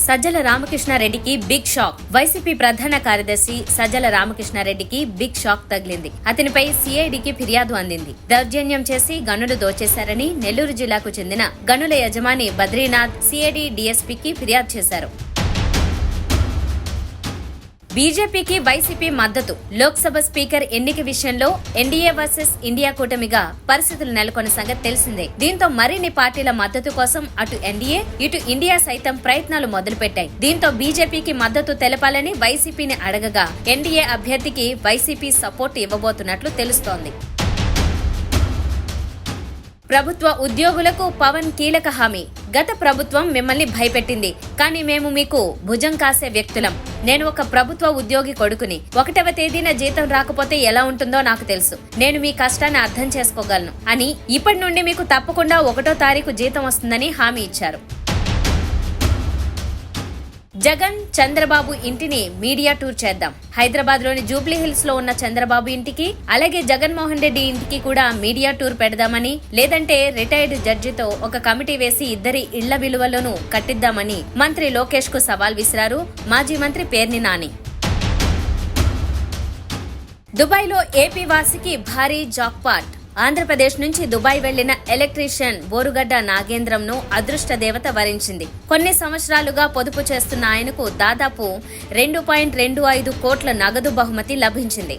సజ్జల రామకృష్ణారెడ్డికి big shock. YCP ప్రధాన కార్యదర్శి సజ్జల రామకృష్ణారెడ్డికి బిగ్ షాక్ తగిలింది. అతనిపై సిఐడికి ఫిర్యాదు అందింది. దౌర్జన్యం చేసి గనులు దోచేశారని నెల్లూరు జిల్లాకు చెందిన గనుల యజమాని బద్రీనాథ్ సిఐడి డీఎస్పీకి ఫిర్యాదు చేశారు. బీజేపీకి వైసీపీ మద్దతు. లోక్సభ స్పీకర్ ఎన్నిక విషయంలో ఎన్డీఏ వర్సెస్ ఇండియా కూటమిగా పరిస్థితులు నెలకొన్న సంగతి తెలిసిందే. దీంతో మరిన్ని పార్టీల మద్దతు కోసం అటు ఎన్డీఏ ఇటు ఇండియా సైతం ప్రయత్నాలు మొదలుపెట్టాయి. దీంతో బీజేపీకి మద్దతు తెలపాలని వైసీపీని అడగగా ఎన్డీఏ అభ్యర్థికి వైసీపీ సపోర్ట్ ఇవ్వబోతున్నట్లు తెలుస్తోంది. ప్రభుత్వ ఉద్యోగులకు పవన్ కీలక హామీ. గత ప్రభుత్వం మిమ్మల్ని భయపెట్టింది, కానీ మేము మీకు భుజం కాసే వ్యక్తులం. నేను ఒక ప్రభుత్వ ఉద్యోగి కొడుకుని. 1వ తేదీన జీతం రాకపోతే ఎలా ఉంటుందో నాకు తెలుసు. నేను మీ కష్టాన్ని అర్థం చేసుకోగలను అని ఇప్పటి నుండి మీకు తప్పకుండా 1వ తారీఖు జీతం వస్తుందని హామీ ఇచ్చారు. జగన్ చంద్రబాబు ఇంటిని మీడియా టూర్ చేద్దాం. హైదరాబాద్ లోని జూబ్లీ హిల్స్ లో ఉన్న చంద్రబాబు ఇంటికి, అలాగే జగన్మోహన్ రెడ్డి ఇంటికి కూడా మీడియా టూర్ పెడదామని, లేదంటే రిటైర్డ్ జడ్జితో ఒక కమిటీ వేసి ఇద్దరి ఇళ్ల విలువలను కట్టిద్దామని మంత్రి లోకేష్ కు సవాల్ విసిరారు మాజీ మంత్రి పేర్ని నాని. దుబాయ్ లో ఏపీ వాసికి భారీ జాక్పాట్. ఆంధ్రప్రదేశ్ నుంచి దుబాయ్ వెళ్లిన ఎలక్ట్రీషియన్ బోరుగడ్డ నాగేంద్రంను అదృష్ట దేవత వరించింది. కొన్ని సంవత్సరాలుగా పొదుపు చేస్తున్న ఆయనకు దాదాపు 2.25 కోట్ల నగదు బహుమతి లభించింది.